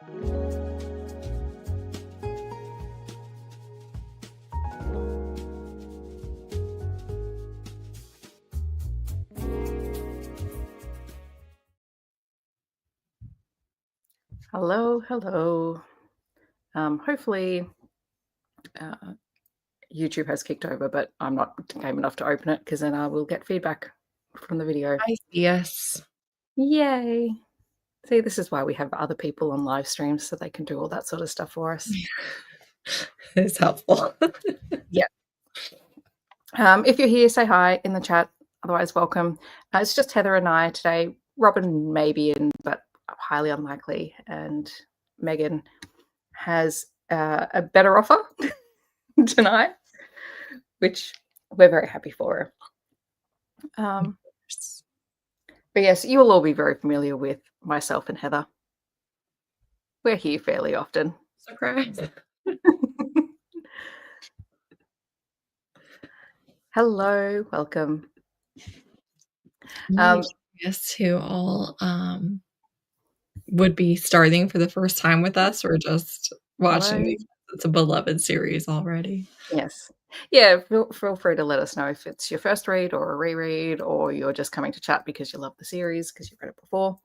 Hello, hello. Hopefully, YouTube has kicked over, but I'm not game enough to open it because then I will get feedback from the video. Yes. Yay! See, this is why we have other people on live streams so they can do all that sort of stuff for us. It's helpful. Yeah. If you're here, say hi in the chat. Otherwise, welcome. It's just Heather and I today. Robin may be in, but highly unlikely. And Megan has a better offer tonight, which we're very happy for her. But yes, you will all be very familiar with myself and Heather. We're here fairly often. Surprise. Hello, welcome. Yes, who all would be starting for the first time with us or just watching because it's a beloved series already. Yes. Yeah, feel free to let us know if it's your first read or a reread, or you're just coming to chat because you love the series because you've read it before.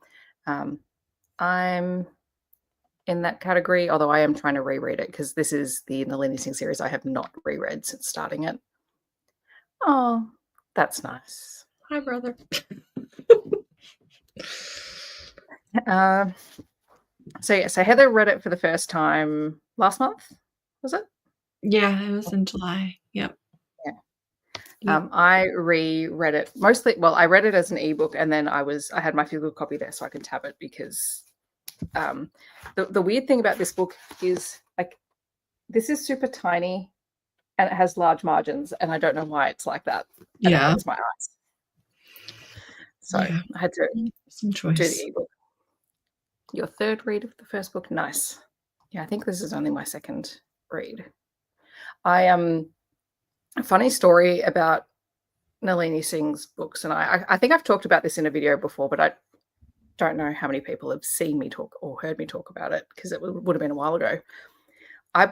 I'm in that category, although I am trying to reread it because this is the Nalini Singh series I have not reread since starting it. Oh, that's nice. Hi, brother. So Heather read it for the first time last month, was it? Yeah, it was in July. Yep. Yeah. I reread it mostly. Well, I read it as an ebook, and then I had my physical copy there so I could tab it because the weird thing about this book is like this is super tiny and it has large margins, and I don't know why it's like that. And it hurts my eyes. So I had to some choice. Do the ebook. Your third read of the first book, nice. Yeah, I think this is only my second read. A funny story about Nalini Singh's books, and I think I've talked about this in a video before, but I don't know how many people have seen me talk or heard me talk about it because it would have been a while ago. I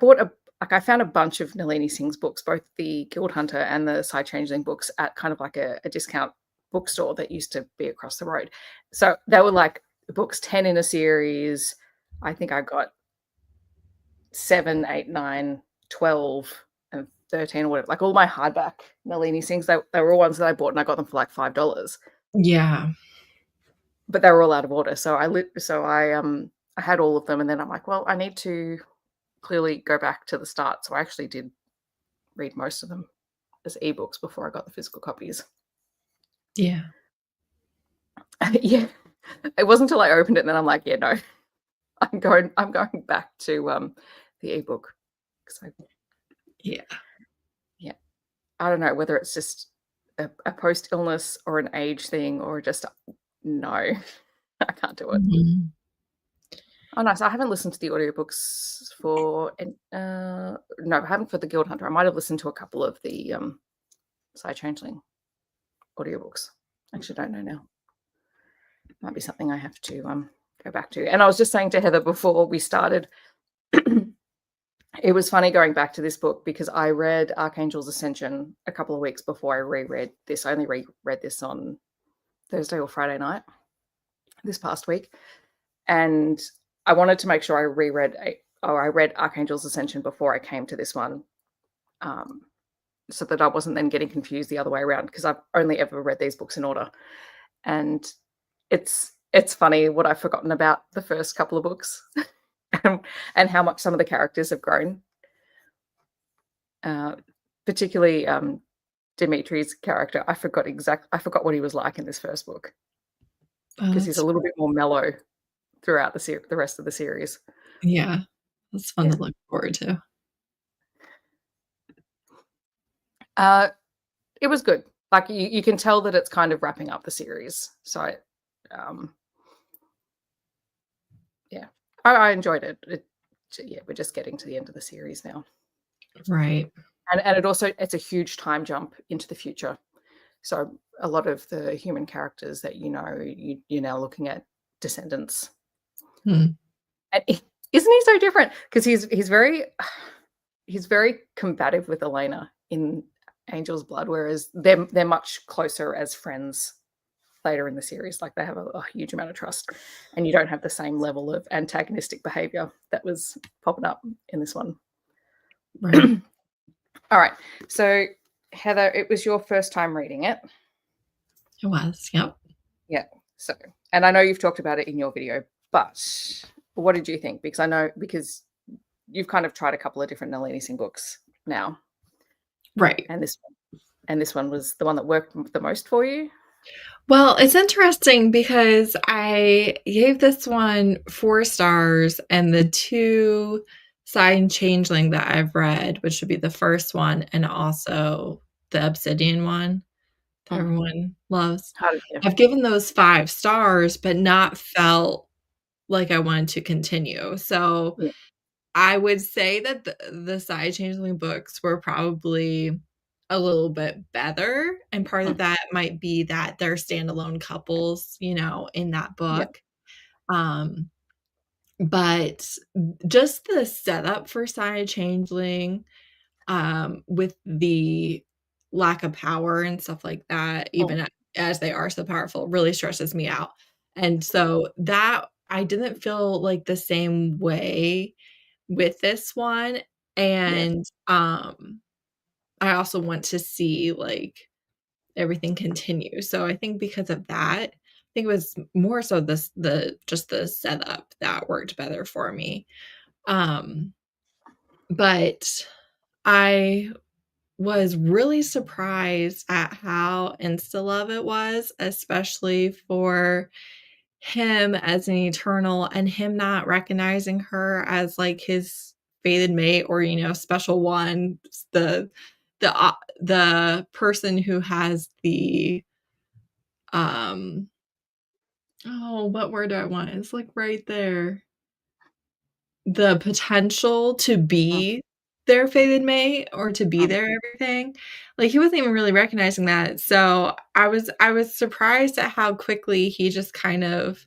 found a bunch of Nalini Singh's books, both the Guild Hunter and the Side Changeling books, at kind of like a discount bookstore that used to be across the road. So they were like books 10 in a series. I think I got 7, 8, 9, 12, and 13 or whatever. Like all my hardback Nalini Singhs, they were all ones that I bought and I got them for like $5. Yeah. But they were all out of order. So I had all of them, and then I'm like, well, I need to clearly go back to the start. So I actually did read most of them as ebooks before I got the physical copies. Yeah. Yeah. It wasn't until I opened it and then I'm like, yeah, no. I'm going back to the ebook. Yeah. I don't know whether it's just a post-illness or an age thing or just no. I can't do it. Mm-hmm. Oh, nice. I haven't listened to the audiobooks for no, I haven't for the Guild Hunter. I might have listened to a couple of the Side Changeling audiobooks. I actually don't know now. Might be something I have to go back to. And I was just saying to Heather before we started, it was funny going back to this book because I read Archangel's Ascension a couple of weeks before I reread this. I only reread this on Thursday or Friday night this past week. And I wanted to make sure I read Archangel's Ascension before I came to this one, so that I wasn't then getting confused the other way around, because I've only ever read these books in order. And it's funny what I've forgotten about the first couple of books and how much some of the characters have grown. Particularly Dimitri's character. I forgot what he was like in this first book, because he's a little bit more mellow throughout the rest of the series. Yeah, that's fun to look forward to. It was good. Like you can tell that it's kind of wrapping up the series. So, yeah, I enjoyed it. We're just getting to the end of the series now, right? And it's a huge time jump into the future. So a lot of the human characters that you're now looking at descendants. And Isn't he so different? Because he's very combative with Elena in Angel's Blood, whereas they're much closer as friends later in the series. Like they have a huge amount of trust, and you don't have the same level of antagonistic behavior that was popping up in this one. Right. All right. So, Heather, it was your first time reading it. It was. Yep. Yeah. So, and I know you've talked about it in your video, but what did you think? Because you've kind of tried a couple of different Nalini Singh books now. Right. And this one was the one that worked the most for you? Well, it's interesting because I gave this one 4 stars, and the 2 Side Changeling that I've read, which would be the first one and also the Obsidian one that everyone loves. How did you? I've given those 5 stars, but not felt like I wanted to continue. So Yeah. I would say that the Side Changeling books were probably a little bit better, and part of that might be that they're standalone couples, you know, in that Yeah. book. But just the setup for Side Changeling, with the lack of power and stuff like that, even as they are so powerful, really stresses me out. And so that I didn't feel like the same way with this one, Yeah. and, I also want to see, like, everything continue, so I think because of that, I think it was more so the setup that worked better for me, um, but I was really surprised at how insta-love it was, especially for him as an eternal and him not recognizing her as, like, his fated mate or, you know, special one, the person who has the, um oh, what word do I want? It's, like, right there. The potential to be their fated mate or to be their everything. Like, he wasn't even really recognizing that, so I was surprised at how quickly he just kind of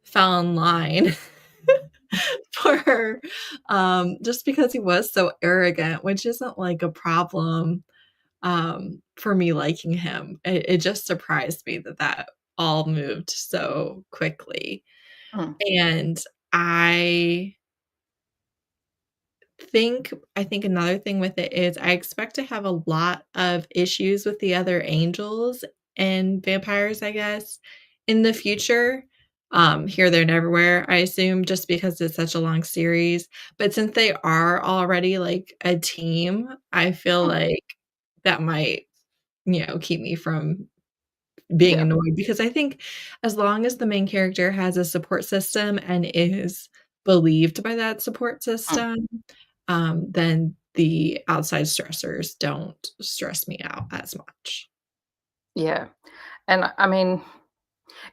fell in line for her, just because he was so arrogant, which isn't, like, a problem, for me liking him. It just surprised me that that all moved so quickly, and I I think another thing with it is I expect to have a lot of issues with the other angels and vampires, I guess, in the future. Here, there, and everywhere, I assume, just because it's such a long series. But since they are already like a team, I feel like that might, keep me from being Yeah. annoyed because I think as long as the main character has a support system and is believed by that support system, then the outside stressors don't stress me out as much. Yeah. And I mean,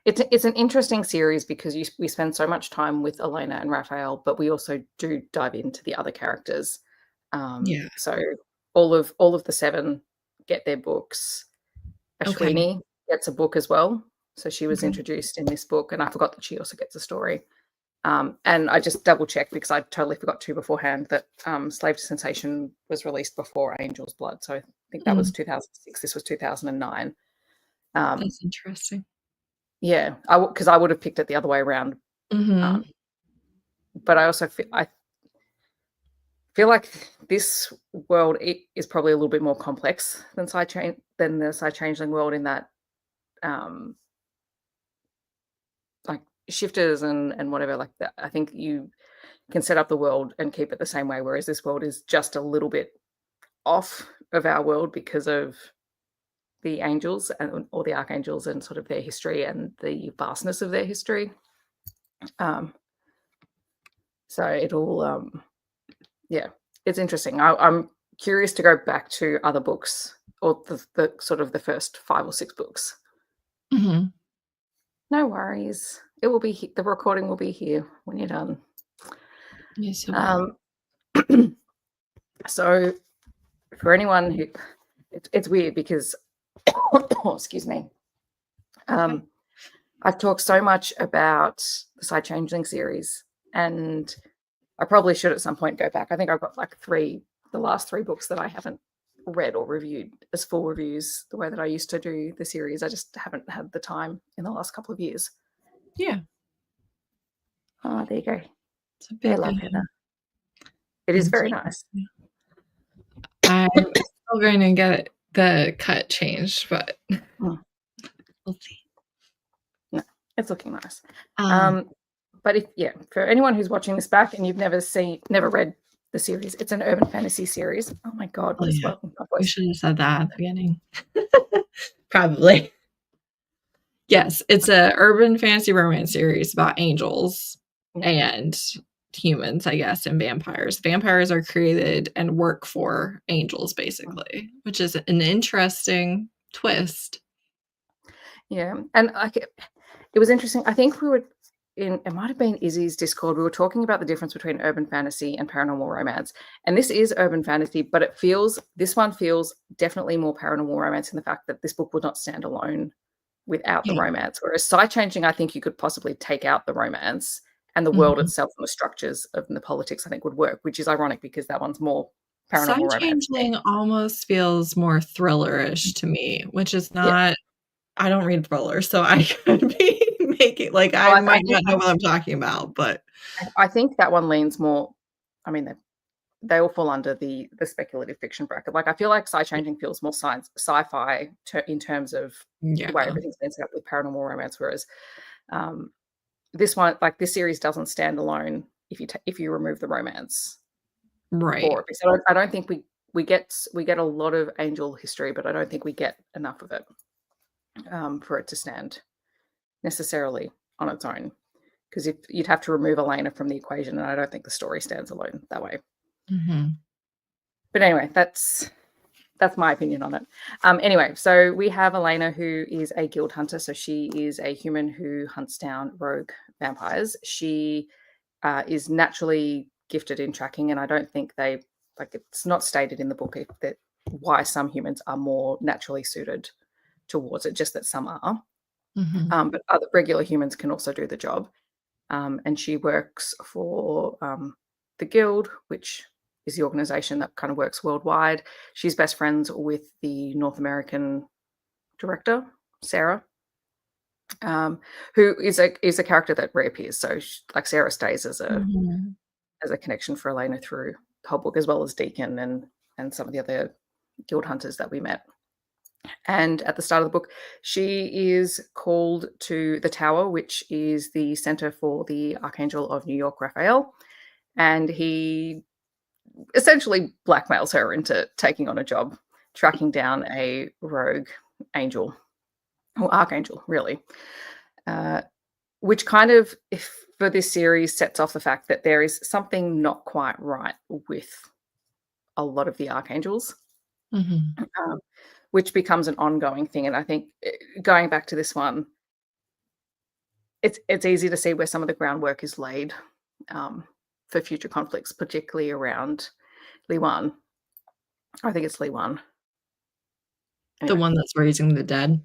it's an interesting series because we spend so much time with Elena and Raphael, but we also do dive into the other characters. Yeah. So all of the 7 get their books. Okay. Ashwini gets a book as well. So she was Okay. introduced in this book, and I forgot that she also gets a story. And I just double checked because I totally forgot to beforehand that Slave to Sensation was released before Angel's Blood. So I think that was Mm, 2006. This was 2009. that's interesting. Yeah, because I would have picked it the other way around. Mhm. Um, but I feel like this world is probably a little bit more complex than the Side Changeling world in that like shifters and whatever like that. I think you can set up the world and keep it the same way, whereas this world is just a little bit off of our world because of the angels or the archangels and sort of their history and the vastness of their history. Um, so it'll, yeah, it's interesting. I'm curious to go back to other books or the sort of the first 5 or 6 books. Mhm. No worries. It will be the recording will be here when you're done. Yes, it will. Um, so for anyone who, it's weird because, oh, excuse me. Okay. I've talked so much about the Side Changeling series, and I probably should at some point go back. I think I've got like the last 3 books that I haven't read or reviewed as full reviews the way that I used to do the series. I just haven't had the time in the last couple of years. Yeah. Oh, there you go. It's a I big love Heather. It is very nice. I'm still going to get the cut changed, but we'll see. No, it's looking nice. Um, But for anyone who's watching this back and you've never read the series, it's an urban fantasy series. Oh my God, what is wrong with my we voice? should have said that at the beginning. Probably. Yes, it's a urban fantasy romance series about angels and humans, I guess, and vampires. Vampires are created and work for angels, basically, which is an interesting twist. Yeah, and it was interesting. I think it might have been Izzy's Discord. We were talking about the difference between urban fantasy and paranormal romance. And this is urban fantasy, but this one feels definitely more paranormal romance in the fact that this book would not stand alone without the romance. Whereas Side Changing, I think you could possibly take out the romance and the world itself and the structures of the politics, I think would work, which is ironic because that one's more paranormal romance. Side Changeling almost feels more thriller-ish to me, which is not I don't read thrillers, so I could be making I might not know what I'm talking about, but I think that one leans more. I mean, they all fall under the speculative fiction bracket. Like I feel like Side Changing feels more sci-fi in terms of the way everything's been set up with paranormal romance, whereas this one, like this series, doesn't stand alone if you remove the romance. Right. So I don't think we get a lot of angel history, but I don't think we get enough of it for it to stand necessarily on its own. Because if you'd have to remove Elena from the equation, and I don't think the story stands alone that way. But anyway, that's my opinion on it. Anyway, so we have Elena, who is a guild hunter. So she is a human who hunts down rogue vampires. She is naturally gifted in tracking, and I don't think it's not stated in the book that why some humans are more naturally suited towards it, just that some are. But other regular humans can also do the job. And she works for the Guild, which is the organization that kind of works worldwide. She's best friends with the North American director, Sarah, who is a character that reappears. So Sarah stays as a connection for Elena through the whole book, as well as Deacon and some of the other Guild hunters that we met. And at the start of the book, she is called to the Tower, which is the center for the Archangel of New York, Raphael. And he essentially blackmails her into taking on a job, tracking down a rogue angel, or archangel, really. Which kind of, for this series, sets off the fact that there is something not quite right with a lot of the archangels. Which becomes an ongoing thing. And I think going back to this one, it's easy to see where some of the groundwork is laid for future conflicts, particularly around Li Wan. I think it's Li Wan. Anyway, the one that's raising the dead.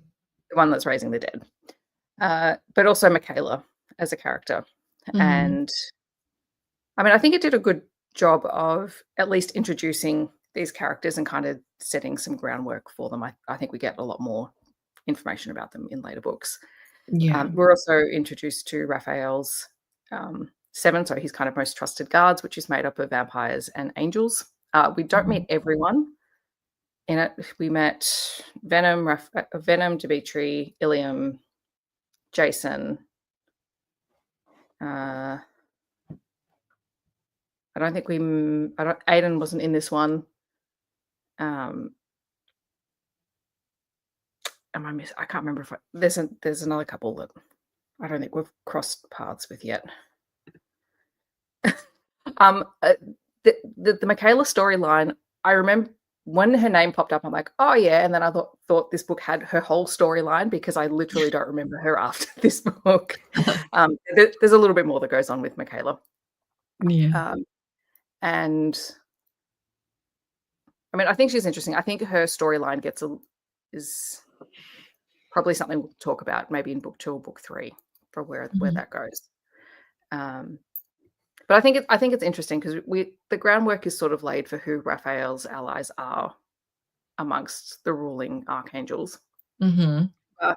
The one that's raising the dead. But also Michaela as a character. And I mean, I think it did a good job of at least introducing these characters and kind of setting some groundwork for them. I think we get a lot more information about them in later books. We're also introduced to Raphael's 7, so his kind of most trusted guards, which is made up of vampires and angels. We don't meet everyone in it. We met Venom, Dimitri, Ilium, Jason. I don't think Aiden wasn't in this one. I can't remember if there's another couple that I don't think we've crossed paths with yet. The Michaela storyline, I remember when her name popped up, I'm like, oh yeah, and then I thought this book had her whole storyline because I literally don't remember her after this book. There's a little bit more that goes on with Michaela. And I mean, I think she's interesting. I think her storyline is probably something we'll talk about maybe in book 2 or book 3 for where that goes. But I think it's interesting because the groundwork is sort of laid for who Raphael's allies are amongst the ruling archangels. Mhm. Uh,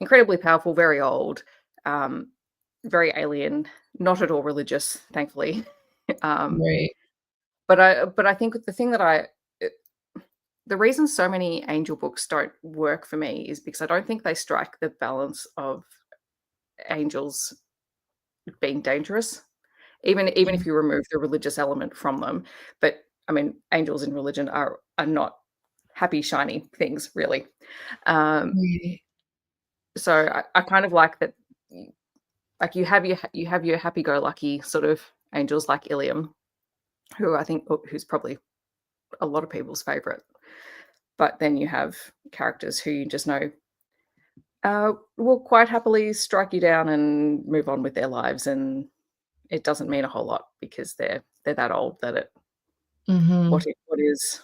Incredibly powerful, very old, um, very alien, not at all religious, thankfully. um, Right. but I think the thing that uh, the reason so many angel books don't work for me is because I don't think they strike the balance of angels being dangerous, even Yeah. if you remove the religious element from them. But I mean, angels in religion are not happy, shiny things, really. Um, Right. so I kind of like that. Like you have your happy-go-lucky sort of angels like Ilium, who I think who's probably a lot of people's favorite. But then you have characters who you just know will quite happily strike you down and move on with their lives, and it doesn't mean a whole lot because they're that old that Mhm. what is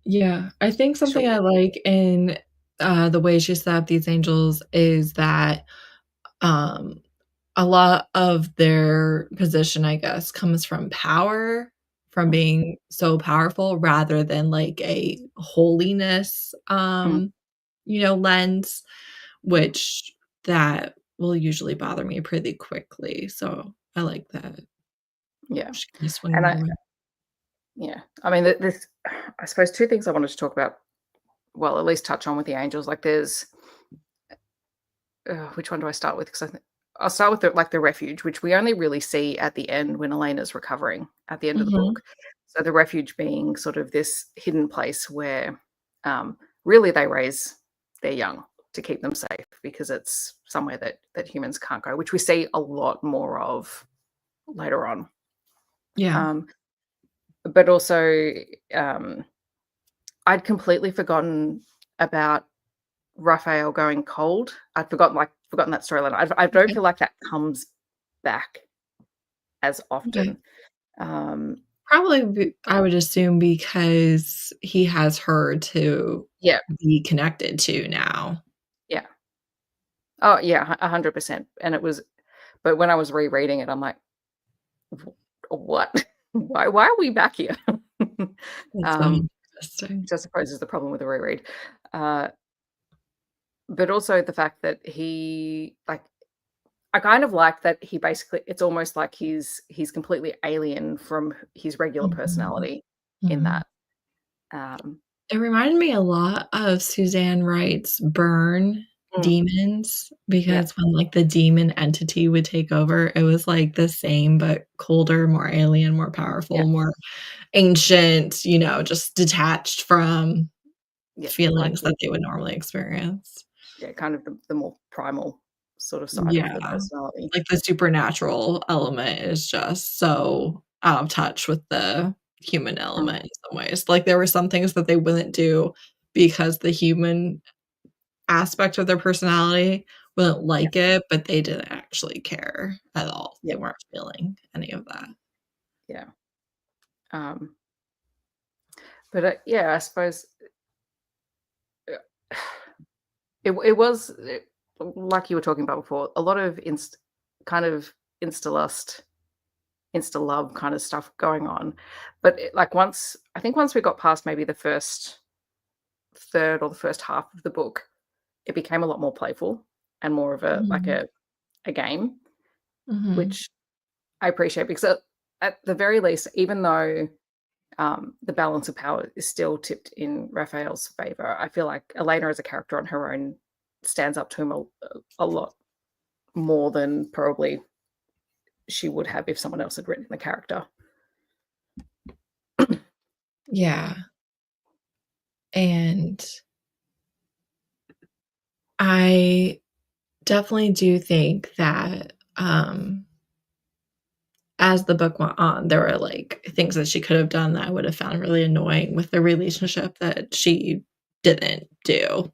Yeah, I think something short. I like in, the way she set up these angels is that, um, a lot of their position, I guess, comes from power, from Mm, being so powerful rather than, like, a holiness, mm, lens, mm, which that will usually bother me pretty quickly, so I like that yeah, she kinda swung and the other way. yeah, I mean, this I suppose 2 things I wanted to talk about, well, at least touch on with the angels, like there's which one do I start with? Because I think I'll start with the refuge, which we only really see at the end when Elena's recovering at the end of the Mhm. book. So the refuge being sort of this hidden place where really they raise their young to keep them safe because it's somewhere that humans can't go, which we see a lot more of later on. Yeah. Um, but also, um, I'd completely forgotten about Raphael going cold. I'd forgotten that storyline. I don't Okay. feel like that comes back as Okay. often. Um, Probably I would assume because he has her to yeah, be connected to now. yeah. Oh, yeah, 100%. And it was but when I was rereading it, I'm like, "W what? Why are we back here?" That's so Um, interesting. which I suppose is the problem with the reread. Uh, but also the fact that I kind of like that he basically it's almost like he's completely alien from his regular Mhm. personality in Mhm. that. Um, It reminded me a lot of Suzanne Wright's Burn mm, Demons yeah, because when, like, the demon entity would take over, it was, like, the same but colder, more alien, more yeah, powerful, more ancient, just detached from yeah, like feelings that they would normally experience. yeah, kind of the more primal sort of side of Yeah. the personality. Like, the supernatural element is just so out of touch with the human Mm, element in some ways. Like, there were some things that they wouldn't do because the human aspect of their personality wouldn't yeah, like it, but they didn't actually care at all. yeah, They weren't feeling any of that. yeah. Um, but yeah, I suppose uh, it was like you were talking about before, a lot of kind of insta lust, insta love kind of stuff going on. But like once we got past maybe the first third or the first half of the book, it became a lot more playful and more of Mhm. a game, Mhm. which I appreciate because at the very least, even though the balance of power is still tipped in Raphael's favor, I feel like Elena as a character on her own stands up to him a lot more than probably she would have if someone else had written the character. Yeah, and I definitely do think that, as the book went on, there were, like, things that she could have done that I would have found really annoying with the relationship that she didn't do.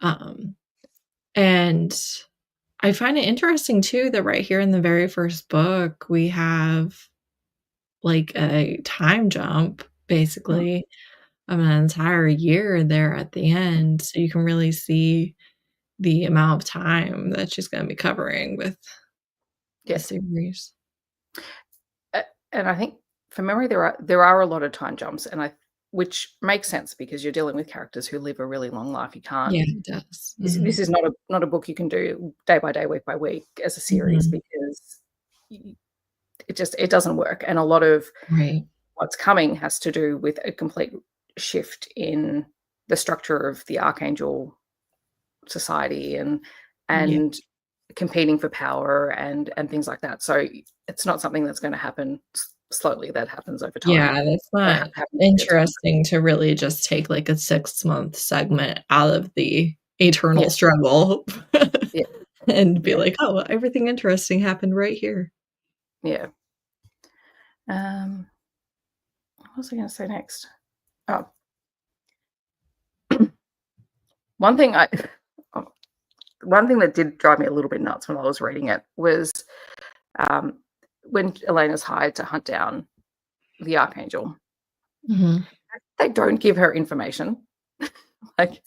Um, and I find it interesting too that right here in the very first book, we have, like, a time jump, Mm, basically, of an entire year there at the end, so you can really see the amount of time that she's gonna be covering with the yeah, series. And I think from memory there are a lot of time jumps, which makes sense because you're dealing with characters who live a really long life. You can't. Yeah, it does. This is not a book you can do day by day, week by week as a series Mhm. because y it doesn't work, and a lot of Right. what's coming has to do with a complete shift in the structure of the Archangel society Yeah. and competing for power and things like that. So it's not something that's gonna happen slowly. That happens over time. Yeah, that's That not happens in real time. interesting to really just take, like, a 6-month segment out of the Yeah, eternal struggle yeah, and be yeah, like, "Oh, everything interesting happened right here." yeah. What was I gonna say next? Oh, one thing I oh, one thing that did drive me a little bit nuts when I was reading it was, um, when Elena's hired to hunt down the Archangel, Mhm. they don't give her information. Like,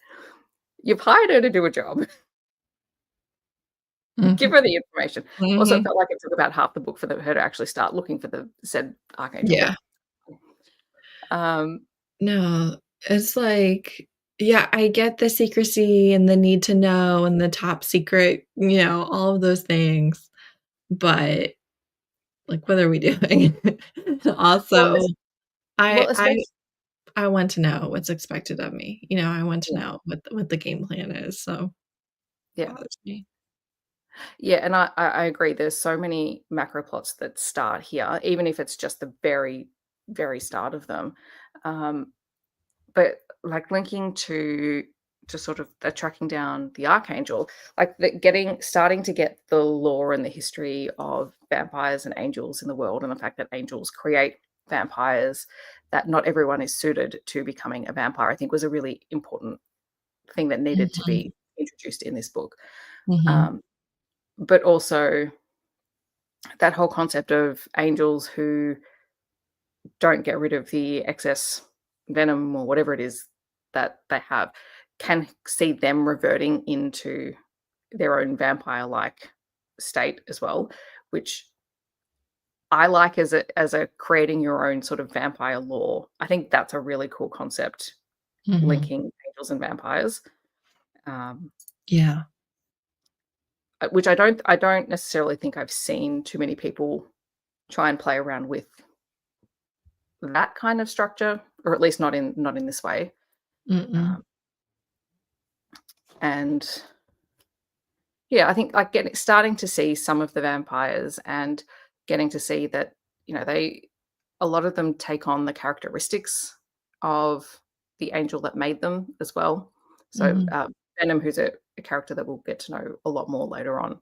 you've hired her to do a job, give Mhm. her the information. Also, it Mhm. felt like it took about half the book for her to actually start looking for the said Archangel, Yeah. but, um, No, it's like yeah, I get the secrecy and the need to know and the top secret, all of those things, but, like, what are we doing? well, Also, es I well, I especially I want to know what's expected of me, I want to yeah, know what the game plan is, so yeah. bothers me. Yeah, and I agree. There's so many macro plots that start here, even if it's just the very, very start of them. Um, but like linking to sort of the tracking down the archangel, like the getting starting to get the lore and the history of vampires and angels in the world, and the fact that angels create vampires, that not everyone is suited to becoming a vampire, I think was a really important thing that needed to Mhm, be introduced in this book. mhm, Um, but also that whole concept of angels who don't get rid of the excess venom or whatever it is that they have can see them reverting into their own vampire-like state as well, which I like as a creating your own sort of vampire lore. I think that's a really cool concept, mhm. linking angels and vampires, um, Yeah. which I don't necessarily think I've seen too many people try and play around with that kind of structure, or at least not in this way. Mm-mm. Um, and yeah, I think like getting starting to see some of the vampires and getting to see that they a lot of them take on the characteristics of the angel that made them as well. So Mhm. Venom, who's a character that we'll get to know a lot more later on,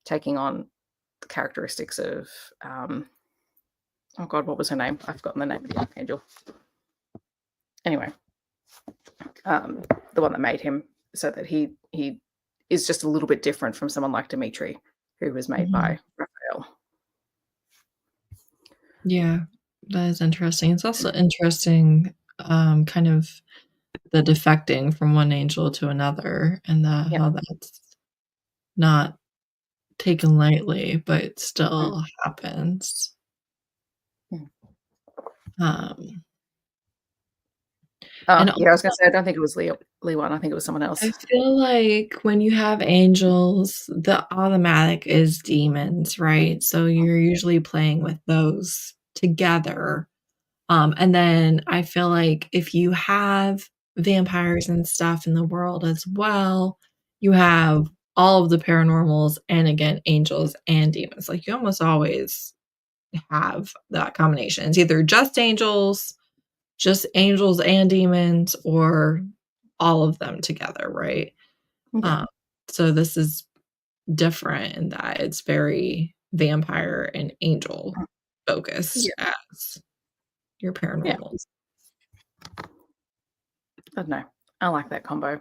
taking on the characteristics of oh god, what was her name? I've forgotten the name of the archangel. Anyway, um, the one that made him, so that he is just a little bit different from someone like Dimitri, who was made Mhm. by Raphael. Yeah, that is interesting. It's also interesting, kind of the defecting from one angel to another and Yeah. how that's not taken lightly, but Mm, still happens. mm. Um, Oh, and yeah, I was also gonna say I don't think it was Lee One. I think it was someone else. I feel like when you have angels, the automatic is demons, right? So you're usually playing with those together. And then I feel like if you have vampires and stuff in the world as well, you have all of the paranormals and again, angels and demons. Like you almost always have that combination. It's either just angels and demons, or all of them together, right? Yeah. Um, so this is different in that it's very vampire and angel focused Yeah. as your Yeah. paranormals. I don't know. I like that combo.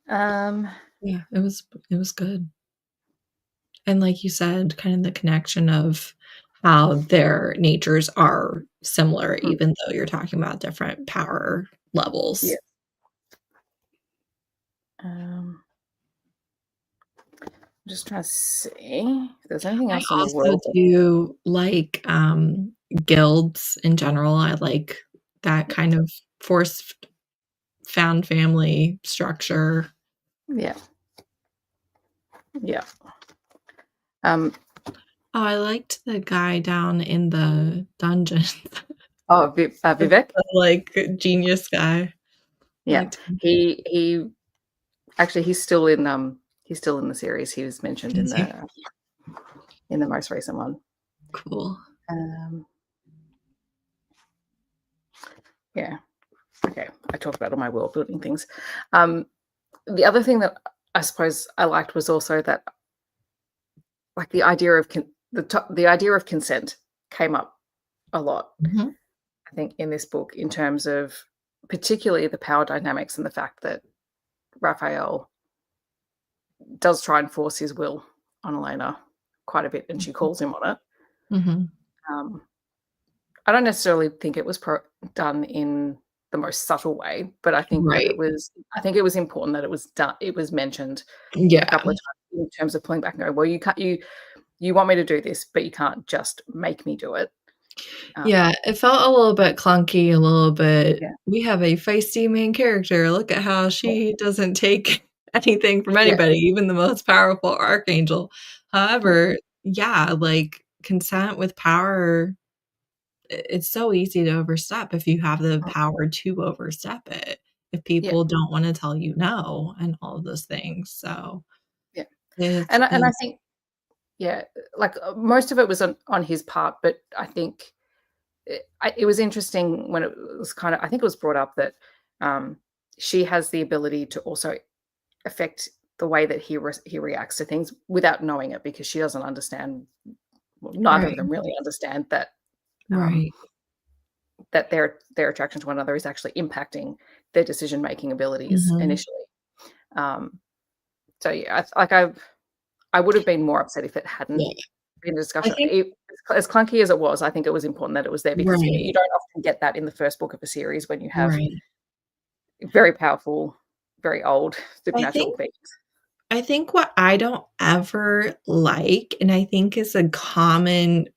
Um, Yeah, it was good. And like you said, kind of the connection of how their natures are similar, mm, even though you're talking about different power yeah. levels. Um, just trying to see if there's anything I else in the also world that do like, guilds in general. I like that kind of forced found family structure. yeah. Yeah. Um, Oh, I liked the guy down in the dungeons. The, Vivek? like, genius guy. I Yeah. liked him. He actually, he's still in the series. He was mentioned Is he? in the most recent one. Cool. Um, yeah. Okay. I talked about all my world building things. The other thing that I suppose I liked was also that, like, the idea of the idea of consent came up a lot, Mhm. I think, in this book, in terms of particularly the power dynamics and the fact that Raphael does try and force his will on Elena quite a bit, and she calls him on it. Mhm. Um, I don't necessarily think it was done in the most subtle way, but I think that Right. I think it was important that it was done. It was mentioned a Yeah. couple of times in terms of pulling back and going, well, you can't, you want me to do this, but you can't just make me do it. Um, Yeah, it felt a little bit clunky, a little bit, yeah, "We have a feisty main character, look at how she doesn't take anything from yeah, anybody, even the most powerful archangel." yeah, However, yeah, like, consent with power, it's so easy to overstep if you have the power to overstep it, if yeah, people don't wanna tell you no and all of those things, so yeah. And I it's think, yeah, like, most of it was on his part, but I think it was interesting when it was kind of, I think it was brought up that um, she has the ability to also affect the way that he reacts to things without knowing it, because she doesn't understand. Well, neither of right, them really understand that um, right, that their attraction to one another is actually impacting their decision making abilities mhm, initially. Um, so yeah, I would have been more upset if it hadn't yeah, been a I discussion. think As clunky as it was, I think it was important that it was there, because right, you don't often get that in the first book of a series when you have right. very powerful, very old I supernatural think beings. I think what I don't ever like, and I think is a common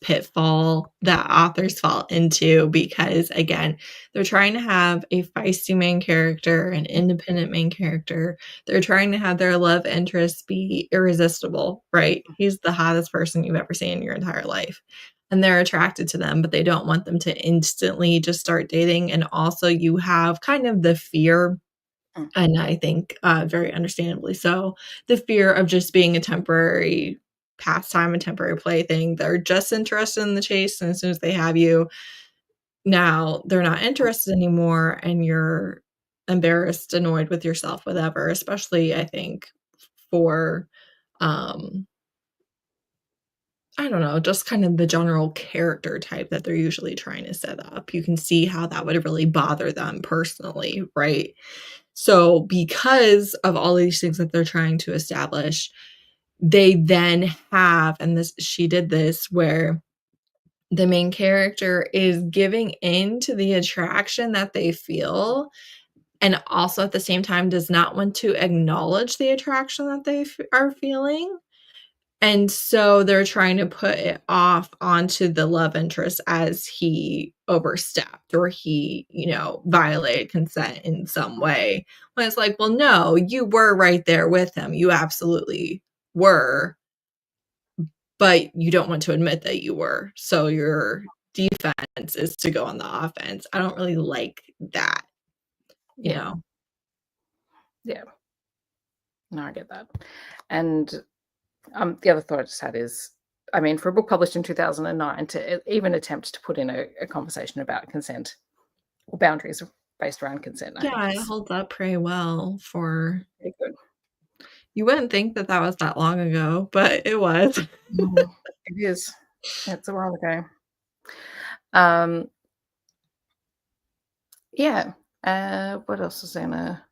pitfall that authors fall into because, again, they're trying to have a feisty main character, an independent main character. They're trying to have their love interest be irresistible, right? He's the hottest person you've ever seen in your entire life. And they're attracted to them, but they don't want them to instantly just start dating. And also, you have kind of the fear, Mm, and I think, very understandably so, the fear of just being a temporary pastime, a temporary plaything. They're just interested in the chase, and as soon as they have you, now they're not mm, interested anymore, and you're embarrassed, annoyed with yourself, whatever, especially, I think, for, um, I don't know, just kind of the general character type that they're usually trying to set up. You can see how that would really bother them personally, right? So, because of all these things that they're trying to establish, they then have, and this she did this where the main character is giving in to the attraction that they feel, and also at the same time does not want to acknowledge the attraction that they are feeling. And so they're trying to put it off onto the love interest as he overstepped or he, violated consent in some way. When it's like, well, no, you were right there with him. You absolutely were, but you don't want to admit that you were. So your defense is to go on the offense. I don't really like that, you yeah, know? yeah. No, I get that. And the other thought I just had is, I mean, for a book published in 2009 to even attempt to put in a conversation about consent or boundaries based around consent, I think Yeah, it is holds up pretty well for pretty good. you wouldn't think that that was that long ago, but it was. Mm, it is. It's a while ago. Um, yeah. What else was I gonna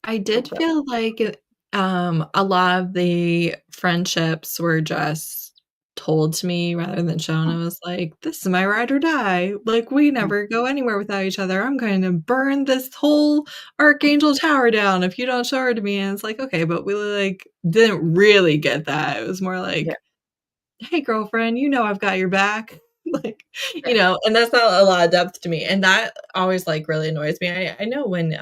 I talk did about? feel like a lot of the friendships were just told to me rather than shown. I was like, "This is my ride or die. Like, we Mm. never go anywhere without each other. I'm going to burn this whole Archangel Tower down if you don't show her to me." And it's like, "Okay," but we, like, didn't really get that. It was more Yeah, like, "Hey, girlfriend, you know I've got your back." Like, yeah, and that's not a lot of depth to me, and that always, like, really annoys me. I know when,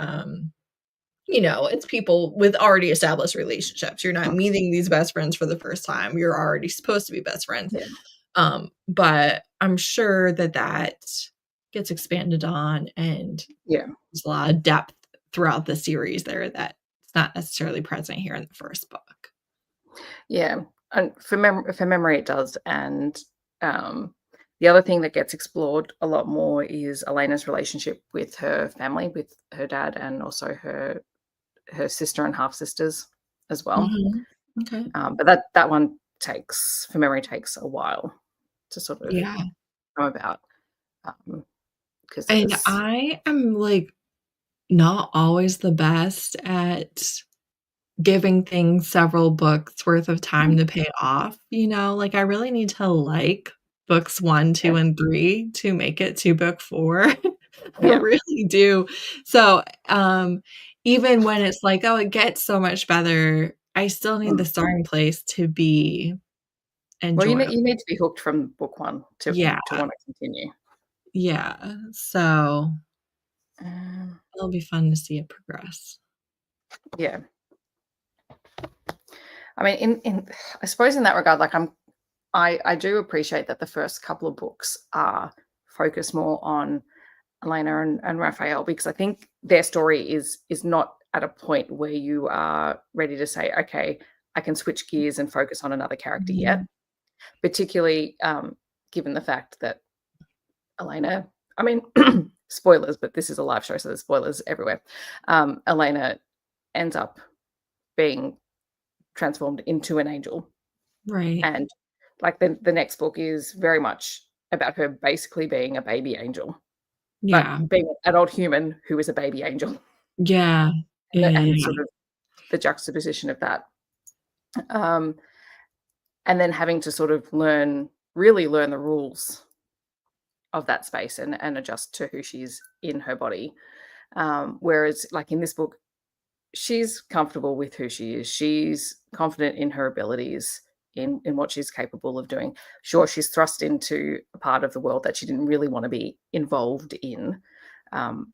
it's people with already established relationships. You're not mm, meeting these best friends for the first time. You're already supposed to be best friends. yeah, But I'm sure that that gets expanded on, and yeah, there's a lot of depth throughout the series there that's not necessarily present here in the first book. yeah, and for memory, it does, and, the other thing that gets explored a lot more is Elena's relationship with her family, with her dad and also her sister and half-sisters as well, Mhm. Okay. but that one for memory takes a while to sort of Yeah. come about, because And there's I am, like, not always the best at giving things several books worth of time mm, to pay off, Like, I really need to like books 1, yeah, 2, and 3 to make it to book 4. I yeah, really do. So, even when it's like, "Oh, it gets so much better," I still need the mm. starting place to be Well, enjoyable. you need to be hooked from book 1 Yeah, to wanna continue. yeah. So, Um, it'll be fun to see it progress. yeah. I mean, in I suppose in that regard, like, I do appreciate that the first couple of books are focused more on Elena and Raphael, because I think their story is not at a point where you are ready to say, "Okay, I can switch gears and focus on another character yet." Mhm. Particularly, given the fact that Elena I mean, spoilers, but this is a live show, so there's spoilers everywhere. Elena ends up being transformed into an angel, Right. and, like, the next book is very much about her basically being a baby angel, but Yeah. being an adult human who is a baby angel, Yeah. Yeah, yeah, and yeah. sort of the juxtaposition of that. Um, and then having to sort of really learn the rules of that space and adjust to who she is in her body. Whereas, like, in this book, she's comfortable with who she is. She's confident in her abilities, in what she's capable of doing. Sure, she's thrust into a part of the world that she didn't really want to be involved in, um,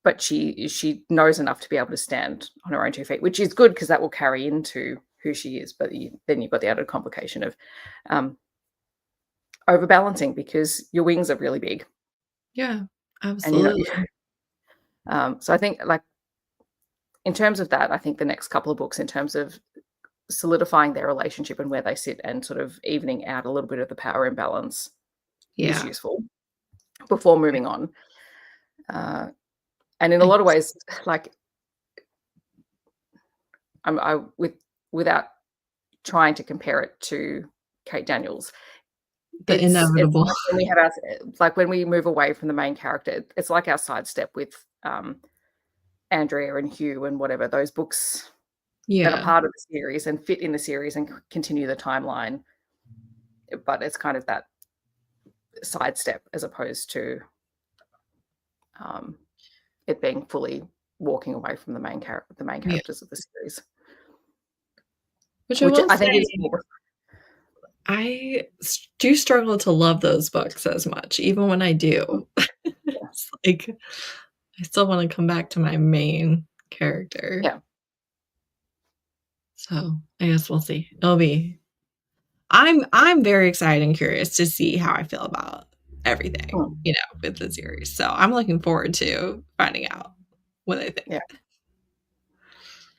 but she knows enough to be able to stand on her own 2 feet, which is good because that will carry into who she is. But then you've got the added complication of um, overbalancing because your wings are really big, Yeah, and you know. absolutely. So I think, like, in terms of that, I think the next couple of books, in terms of solidifying their relationship and where they sit and sort of evening out a little bit of the power imbalance, is Yeah. useful before moving on. Uh, and in a lot of Ex ways, like, without trying to compare it to Kate Daniels, the it's inevitable. like when we have our like when we move away from the main character, it's like our sidestep with Andrea and Hugh and whatever, those books that are Yeah. part of the series and fit in the series and continue the timeline. But it's kind of that sidestep as opposed to um, it being fully walking away from the main Yeah. characters of the series, Which I which will I think is say, more. do struggle to love those books as much, even when I Mm, do. yeah, It's like, I still wanna come back to my main character. yeah, So, I guess we'll see. I'm very excited and curious to see how I feel about everything, mm, with the series. So, I'm looking forward to finding out what I think. yeah,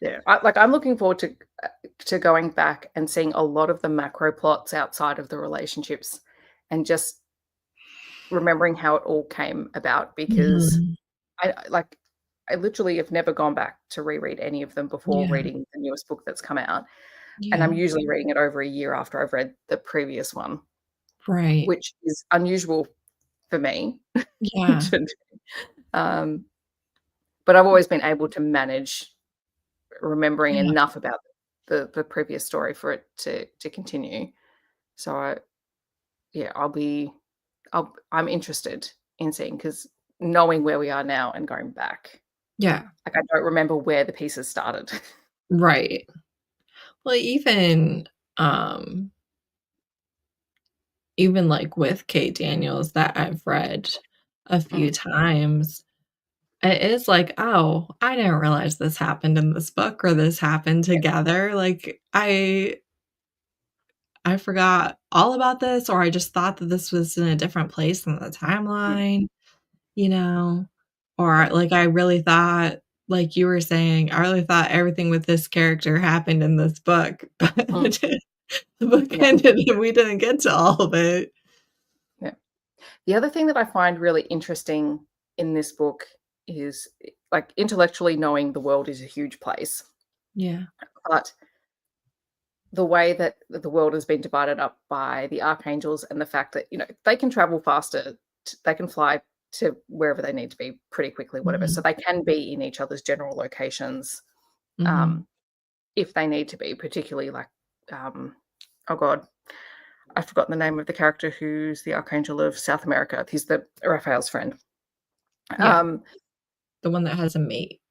yeah. I'm looking forward to going back and seeing a lot of the macro plots outside of the relationships, and just remembering how it all came about, because Mhm. like, I literally have never gone back to reread any of them before Yeah. reading the newest book that's come out, and I'm Yeah. usually reading it over a year after I've read the previous one, Right. which is unusual for me Yeah. to do. Um, but I've always been able to manage remembering Yeah. enough about the previous story for it to continue. So yeah, I'm interested in seeing because knowing where we are now and going back, Yeah, like I don't remember where the pieces started. right. Well, um, even, like, with Kate Daniels that I've read a few Mm, times, it is like, "Oh, I didn't realize this happened in this book or this happened yeah, together." Like, I forgot all about this, or I just thought that this was in a different place in the mm, timeline, you know? Or, like, I really thought like you were saying, I really thought everything with this character happened in this book, but mm, the book yeah, ended and we didn't get to all of it. yeah. The other thing that I find really interesting in this book is like intellectually knowing the world is a huge place, Yeah. but the way that the world has been divided up by the archangels and the fact that they can travel faster, they can fly to wherever they need to be pretty quickly, whatever. So Mhm, they can be in each other's general locations mhm. um, if they need to be, particularly like, um, oh God, I've forgotten the name of the character who's the Archangel of South America. He's the Raphael's friend. Yeah, Um, the one that has a mate.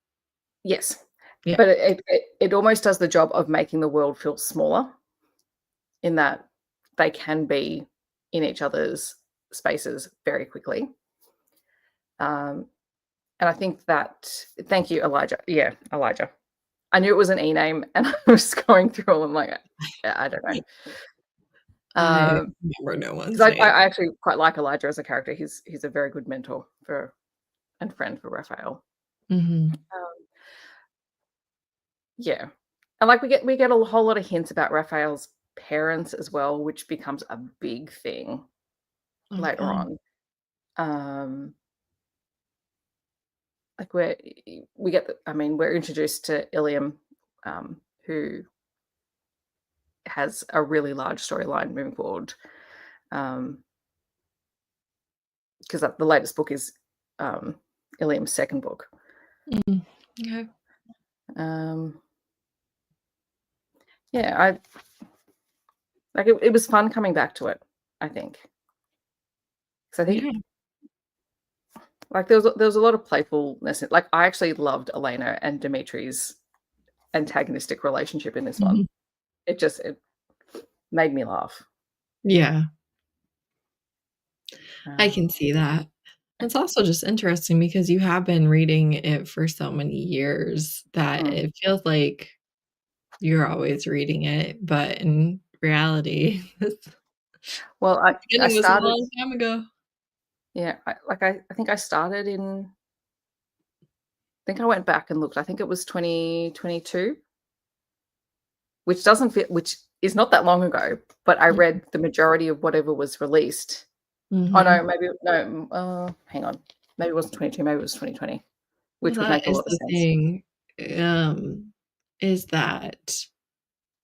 yes, Yeah. but it almost does the job of making the world feel smaller in that they can be in each other's spaces very quickly. Um, and I think that, thank you, Elijah. Yeah, Elijah. I knew it was an E name, and I was going through all. I'm like, I don't know. I Um, remember no because one's name. I actually quite like Elijah as a character. He's a very good mentor for and friend for Raphael. Mhm. Um, yeah, and like we get a whole lot of hints about Raphael's parents as well, which becomes a big thing Oh, later fun. on. Um, like we get, I mean, we're introduced to Ilium, who has a really large storyline moving forward. Because the latest book is Ilium's second book. Mm. Okay. Um, yeah, I like it was fun coming back to it, I think. Because I Yeah. think like there was a lot of playfulness. Like I actually loved Elena and Dimitri's antagonistic relationship in this one. Mhm. It made me laugh. Yeah, I Um, can see that. It's also just interesting because you have been reading it for so many years that mm. it feels like you're always reading it, but in reality, this Well, I beginning was a started. long time ago. Yeah, I think I started in. I think I went back and looked. I think it was 2022. Which doesn't fit, which is not that long ago, but I Mhm. read the majority of whatever was released. Oh, no, Mhm. maybe no, hang on. Maybe it wasn't 22, maybe it was 2020, Well, which would that make a is lot of the sense. thing, is that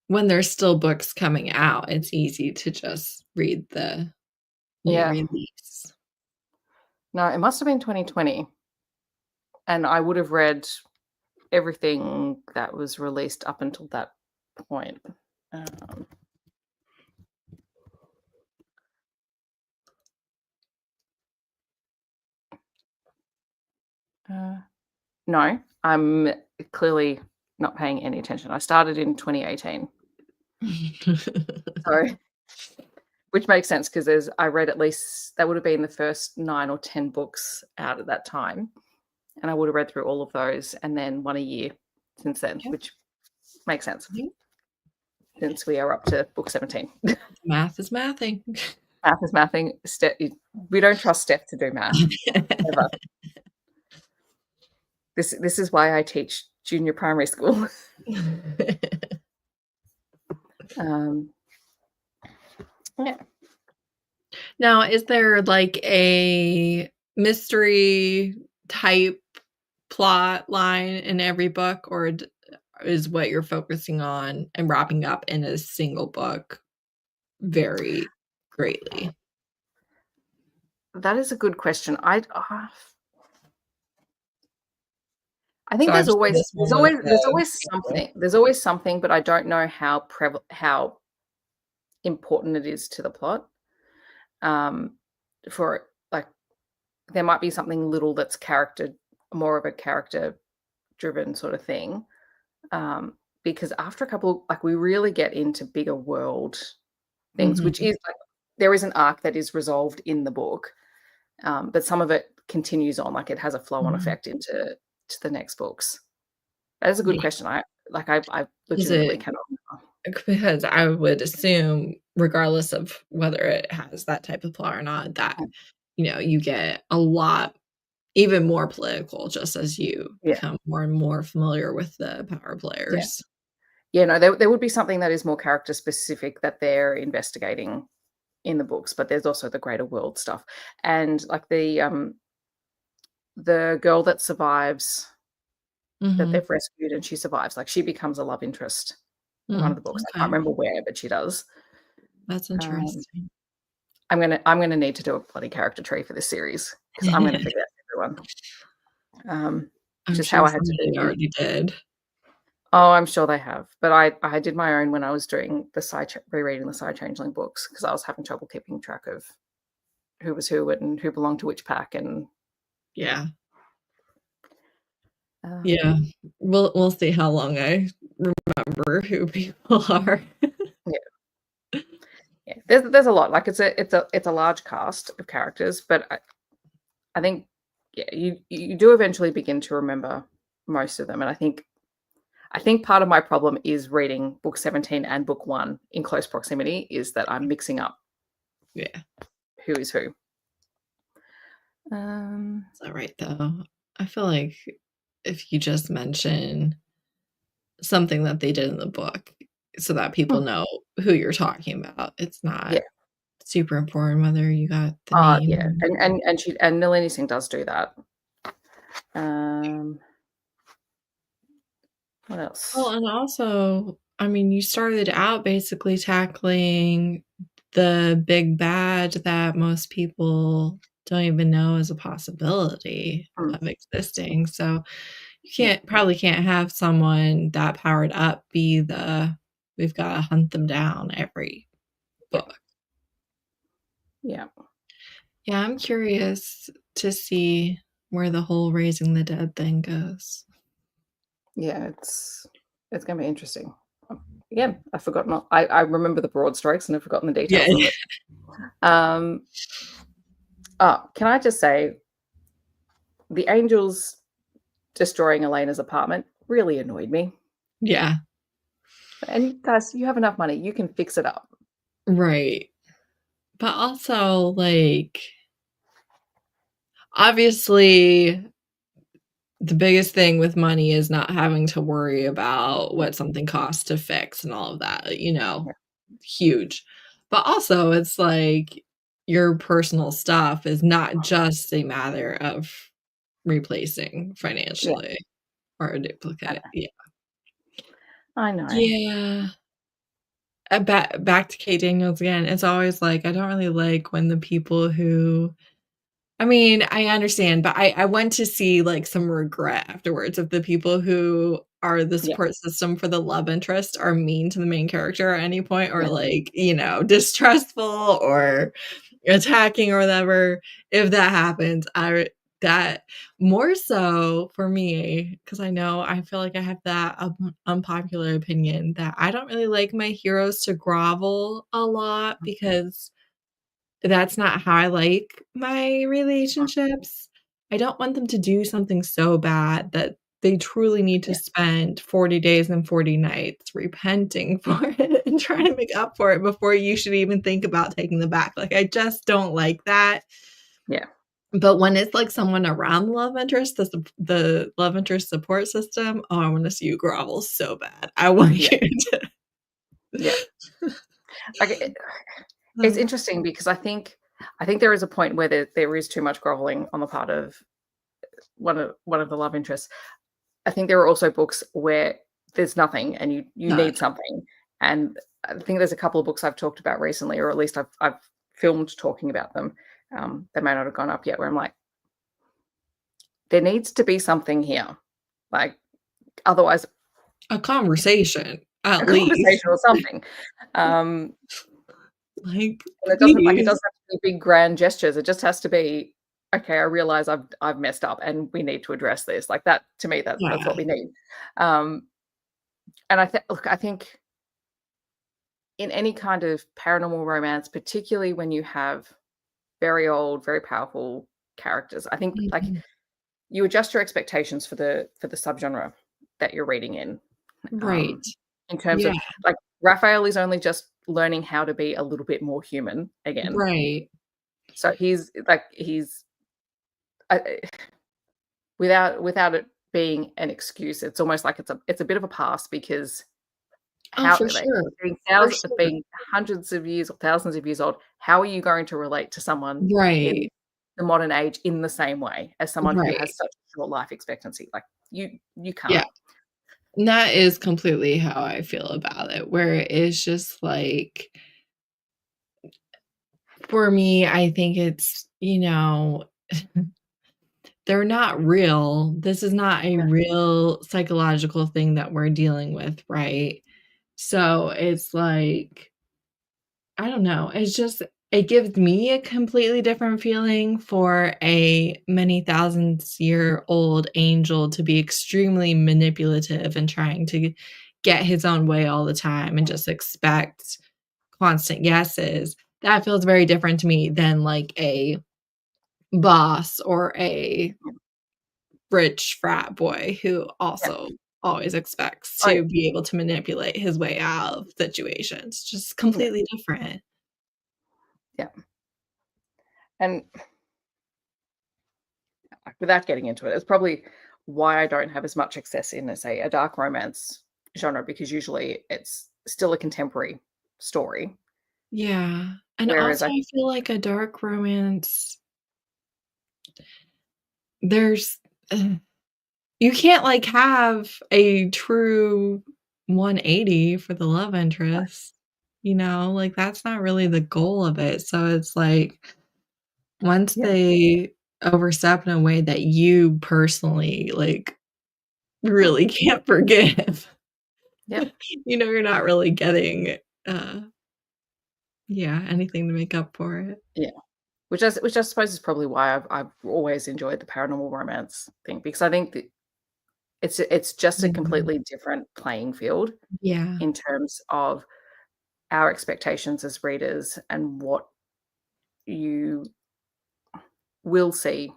when there's still books coming out, it's easy to just read the new Yeah. release. No, it must have been 2020, and I would have read everything that was released up until that point. Um, uh, no, I'm clearly not paying any attention. I started in 2018. So which makes sense because there's I read at least that would have been the first 9 or 10 books out at that time, and I would have read through all of those and then 1 a year since then, Yeah, which makes sense yeah, since we are up to book 17. math is mathing. Math is mathing. We don't trust Steph to do math ever. This is why I teach junior primary school. Um, yeah. Now, is there, like, a mystery type plot line in every book, or is what you're focusing on and wrapping up in a single book vary greatly? That is a good question. I think So obviously this one was there's the always prequel. something. There's always something, but I don't know how important it is to the plot. For like, there might be something little that's more of a character-driven sort of thing. Because after a couple, like, we really get into bigger world things, which Mhm. is like, there is an arc that is resolved in the book, but some of it continues on, like it has a flow-on Mhm. effect to the next books. That is a good Yeah. question. I Is legitimately it cannot remember. because I would assume regardless of whether it has that type of plot or not, that, Mm, you get a lot even more political just as you yeah, become more and more familiar with the power yeah. players. Yeah, no, there would be something that is more character specific that they're investigating in the books, but there's also the greater world stuff. And like the girl that survives, that Mhm. they've rescued and she survives, like she becomes a love interest in one of Mm, the books. I can't okay. remember where, but she does. That's Um, interesting. I'm gonna need to do a bloody character tree for this series because I'm gonna forget everyone. Which I'm is how sure I had to somebody do. already did. Oh, I'm sure they have, but I did my own when I was doing the rereading the Side Changeling books because I was having trouble keeping track of who was who and who belonged to which pack, and Yeah. um, Yeah. We'll see how long I remember who people are. yeah, yeah. There's a lot. Like it's a large cast of characters, but I think, yeah, you do eventually begin to remember most of them, and I think part of my problem is reading book 17 and book 1 in close proximity is that I'm mixing up Yeah. who is who. Um, Is that right, though? I feel like if you just mention something that they did in the book so that people hmm, know who you're talking about, it's yeah. not super important whether you got the name Yeah, or and Nalini Singh does do that. Um, what well, else? and also, I mean, you started out basically tackling the big bad that most people don't even know is a possibility Mm, of existing, so you yeah, can't have someone that powered up be the, "We've gotta hunt them down every yeah, book." yeah, Yeah, I'm curious to see where the whole raising the dead thing goes. yeah. It's gonna be interesting. Again, I've forgotten. I remember the broad strokes and I've forgotten the Yeah. details of it. Um, can I just say the angels destroying Elena's apartment really annoyed me. Yeah, And guys, you have enough money, you can fix it up. right. But also, like, obviously, the biggest thing with money is not having to worry about Mm, what something costs to fix and all of that, yeah, huge. But also, it's like your personal stuff is not just a matter of replacing yeah, financially or a I duplicate. know. Yeah. I know. Yeah. Back to Kate Daniels again, it's always like, I don't really like when the people who I mean, I understand, but I went to see, like, some regret afterwards of the people who are the Yeah, support system for the love interest are mean to the main character at any point or, yeah, like, distrustful or attacking or whatever. If that happens, I that more so for me, because I feel like I have that unpopular opinion that I don't really like my heroes to grovel a lot because that's not how I like my relationships. I don't want them to do something so bad that they truly need to yeah, spend 40 days and 40 nights repenting for it and trying to make up for it before you should even think about taking them back. Like, I just don't like that. yeah, But when it's, like, someone around the love interest, the love interest support system, oh, I wanna see you grovel so bad. I want yeah, you to yeah. Like, it's interesting because I think there is a point where there is too much groveling on the part of one of the love interests. I think there are also books where there's nothing and you none. need something. And I think there's a couple of books I've talked about recently, or at least I've filmed talking about them. They may not have gone up yet, where I'm like, there needs to be something here. Like, otherwise A conversation, a at least. conversation or something. Um, Like, And it please. doesn't have to be big grand gestures. It just has to be, "Okay, I realize I've messed up and we need to address this." Like that to me, that's Yeah. what we need. Um, and I think in any kind of paranormal romance, particularly when you have very old, very powerful characters, I think like Mhm. you adjust your expectations for the subgenre that you're reading Right. in terms Yeah. of like Raphael is only just learning how to be a little bit more human again. Right. So he's I, without it being an excuse, it's almost like it's a bit of a pass because Oh, how for like sure. For sure. being hundreds of years or thousands of years old, how are you going to relate to someone in Right. the modern age in the same way as someone who Right. has such a short life expectancy? Like you Yeah. can't. And that is completely how I feel about it, where it's just like for me, I think it's, they're not real. This is not a Yeah, real psychological thing that we're dealing with, right? So it's like, I don't know. It's just, it gives me a completely different feeling for a many thousands year old angel to be extremely manipulative and trying to get his own way all the time and just expect constant yeses. That feels very different to me than like a boss or a rich frat boy who yeah. also always expects Oh, yeah, to be able to manipulate his way out of situations. Just yeah, completely different. yeah. And without getting into it, it's probably why I don't have as much success in, say, a dark romance genre because usually it's still a contemporary story. Yeah, and Whereas also I I feel like a dark romance, there's you can't, like, have a true 180 for the love interest, like, that's not really the goal of it, so it's like, once yeah, they overstep in a way that you personally, like, mm, really can't forgive, yeah, you're not really getting, uh, yeah, anything to make up for it. yeah. Which I suppose is probably why I've always enjoyed the paranormal romance thing because I think that it's just a Mhm. completely different playing field Yeah. in terms of our expectations as readers and what you will see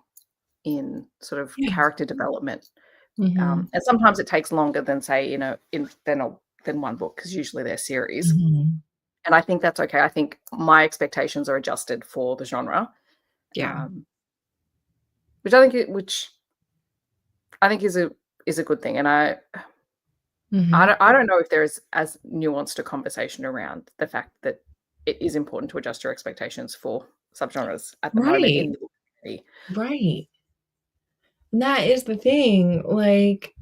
in sort of Yeah. character development. Mhm. And sometimes it takes longer than say, than one book because usually they're series. Mhm. And I think that's okay. I think my expectations are adjusted for the genre, Yeah. um, which I think is a good thing. And Mhm. I don't know if there is as nuanced a conversation around the fact that it is important to adjust your expectations for subgenres at the moment Right, in the book community. right. And that is the thing, like,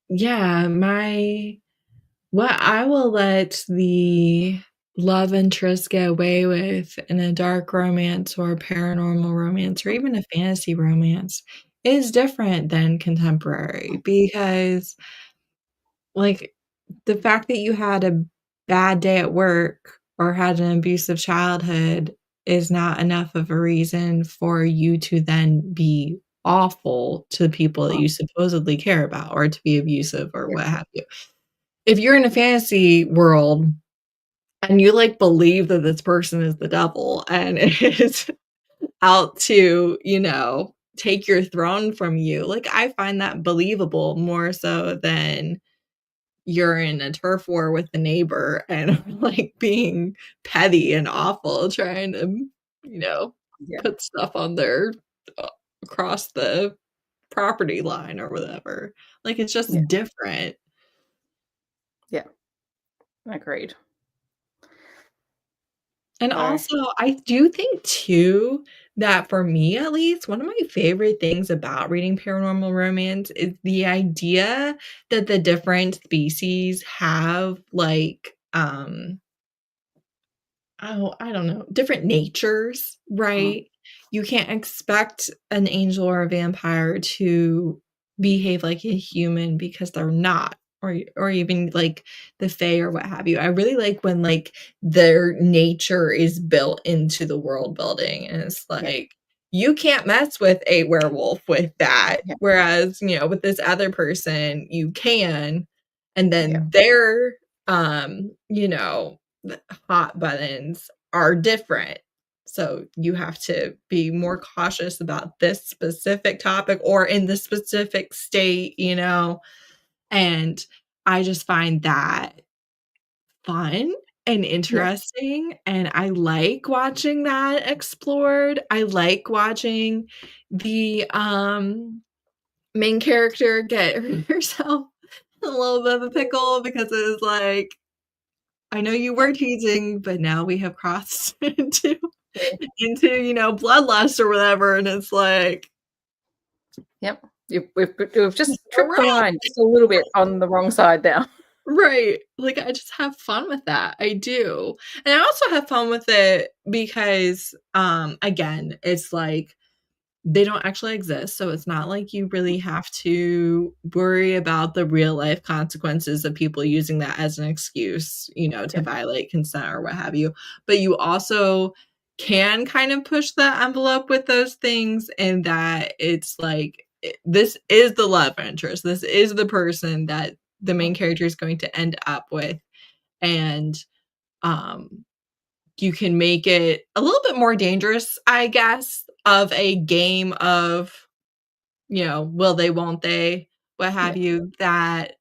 yeah, my what I will let the love interest get away with in a dark romance or a paranormal romance or even a fantasy romance is different than contemporary because, like, the fact that you had a bad day at work or had an abusive childhood is not enough of a reason for you to then be awful to people that Mm, you supposedly care about or to be abusive or yeah, what have you. If you're in a fantasy world and you, like, believe that this person is the devil and is out to, take your throne from you, like, I find that believable more so than you're in a turf war with the neighbor and like being petty and awful trying to, you know, yeah, put stuff on their uh, across the property line or whatever. Like, it's yeah, just different. yeah. Agreed. And So, also, I do think too that for me at least, one of my favorite things about reading paranormal romance is the idea that the different species have like oh, I don't know, different natures, mm, right? You can't expect an angel or a vampire to behave like a human because they're not. or even like the Fae or what have you. I really like when like their nature is built into the world building, and it's Yeah. like you can't mess with a werewolf with that. Yeah. Whereas, with this other person, you can, and Yeah. then their hot buttons are different. So you have to be more cautious about this specific topic or in this specific state, and I just find that fun and Yeah. interesting, and I like watching that explored. I like watching the, main character get herself in a little bit of a pickle because it's like, "I know you Yeah. were teasing, but now we have crossed into Yeah. bloodlust or whatever," and it's like, Yep. We've just tripped the "Alright." line just a little bit on the wrong side now. Right. Like, I just have fun with that. I do. And I also have fun with it because, again, it's like they don't actually exist, so it's not like you really have to worry about the real life consequences of people using that as an excuse, to Yep. violate consent or what have you. But you also can kind of push that envelope with those things, and that it's like this is the love interest. This is the person that the main character is going to end up with, and um you can make it a little bit more dangerous, I guess, of a game of, will they, won't they, what Yeah. have you, that,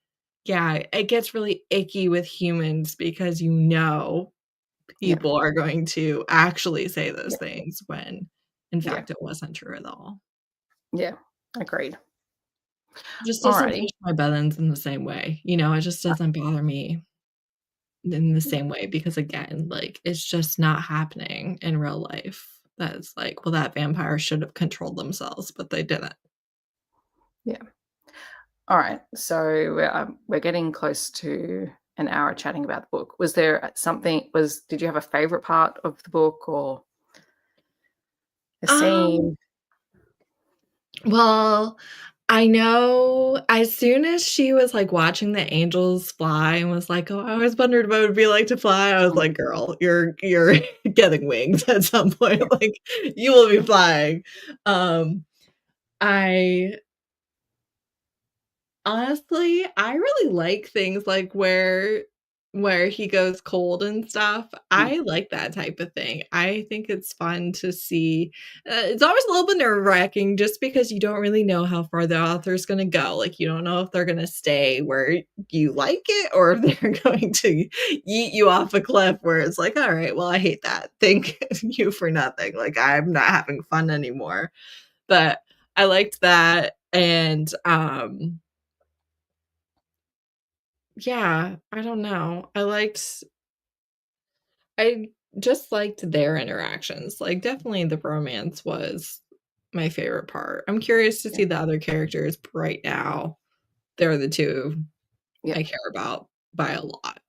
yeah, it gets really icky with humans because Yeah. people are going to actually say those Yeah. things when, in Yeah. fact, it wasn't true at all. Yeah. Agreed. It just doesn't Alrighty. push my buttons in the same way, it just doesn't bother me in the same way because, again, like, it's just not happening in real life. That's like, well, that vampire should have controlled themselves, but they didn't. Yeah. All right. So we're getting close to an hour chatting about the book. Was there something? Did you have a favorite part of the book or a Um, scene? well, I know as soon as she was, like, watching the angels fly and was like, "Oh, I always wondered what it would be like to fly," I was Mm. like, "Girl, you're getting wings at some point, Yeah. like, you will be flying." I Honestly, I really like things like where he goes cold and stuff. Mm. I like that type of thing. I think it's fun to see. It's always a little bit nerve-wracking just because you don't really know how far the author's gonna go. Like, you don't know if they're gonna stay where you like it or if they're going to yeet you off a cliff where it's like, "All right, well, I hate that. Thank you for nothing. Like, I'm not having fun anymore." But I liked that, and, yeah, I don't know. I just liked their interactions. Like, definitely the romance was my favorite part. I'm curious to Yeah. see the other characters, but right now, they're the 2 Yeah. I care about by a lot.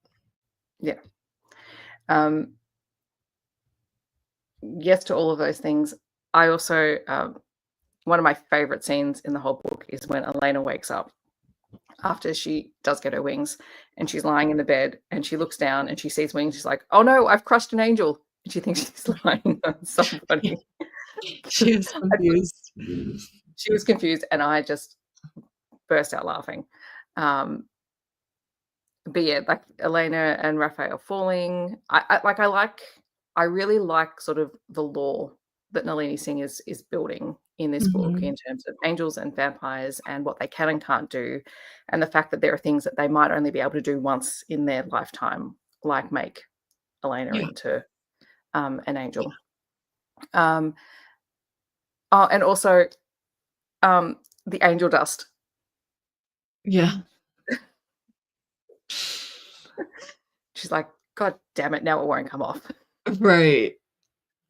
Yeah. Um, yes to all of those things. I also one of my favorite scenes in the whole book is when Elena wakes up after she does get her wings and she's lying in the bed and she looks down and she sees wings. She's like, "Oh no, I've crushed an angel." And she thinks she's lying on Yeah, somebody. she was confused. She was confused and I just burst out laughing. Um, but yeah, like Elena and Raphael falling. I really like sort of the lore that Nalini Singh is building in this book Mhm. in terms of angels and vampires and what they can and can't do, and the fact that there are things that they might only be able to do once in their lifetime, like make Elena Yeah, into an angel. Um, oh, and also the angel dust. yeah. She's like, "God damn it, now it won't come off." Right.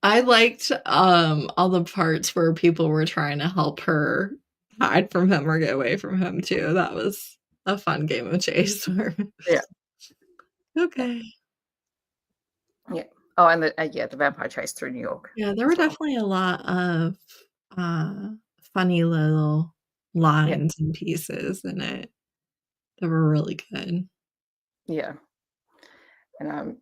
I liked, all the parts where people were trying to help her hide from him or get away from him too. That was a fun game of chase where Yeah, yeah, okay. yeah. Oh, and the vampire chase through New York Yeah, there were as well. definitely a lot of, uh, funny little Yeah, lines and pieces in it that were really good. Yeah. And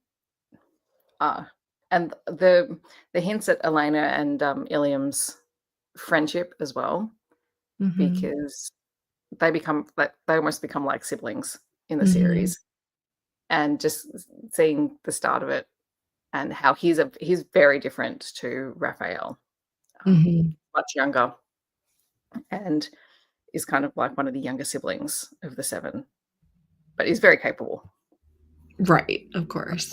uh and the hints at Elena and Ilium's friendship as well, Mhm. because they almost become like siblings in the Mhm. series. And just seeing the start of it and how he's very different to Raphael, Mhm. much younger, and is kind of like one of the younger siblings of the 7, but he's very capable. Right, of course.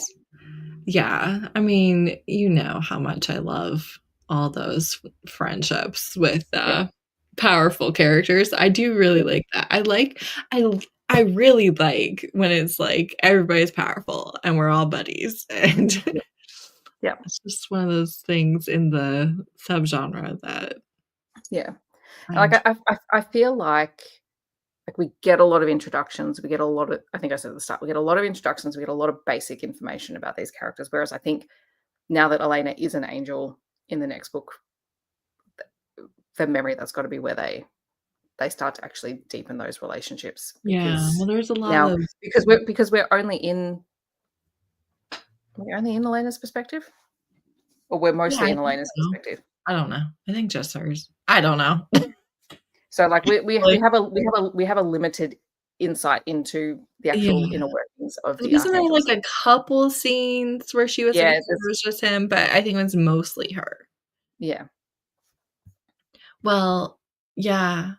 Yeah, I mean, you know how much I love all those friendships with, Yeah, powerful characters. I do really yeah, like that. I really like when it's, like, everybody's powerful and we're all buddies, and yeah, yeah, it's just one of those things in the subgenre that yeah. I Like, enjoy. I feel like, we get a lot of introductions, we get a lot of I think I said at the start, we get a lot of introductions, we get a lot of basic information about these characters, whereas I think now that Elena is an angel in the next book, for memory, that's gotta be where they start to actually deepen those relationships Yeah, well, because there's a lot now of because we're only in Elena's perspective? Or we're yeah, mostly I in think Elena's so. perspective? I don't know. I think just hers. I don't know. So, like, we Like, have a limited insight into the actual yeah. inner workings of Like, the isn't there, archangels. like, a couple scenes where she was like, Yeah, it was just him, but I think it was mostly her. yeah, Well, yeah.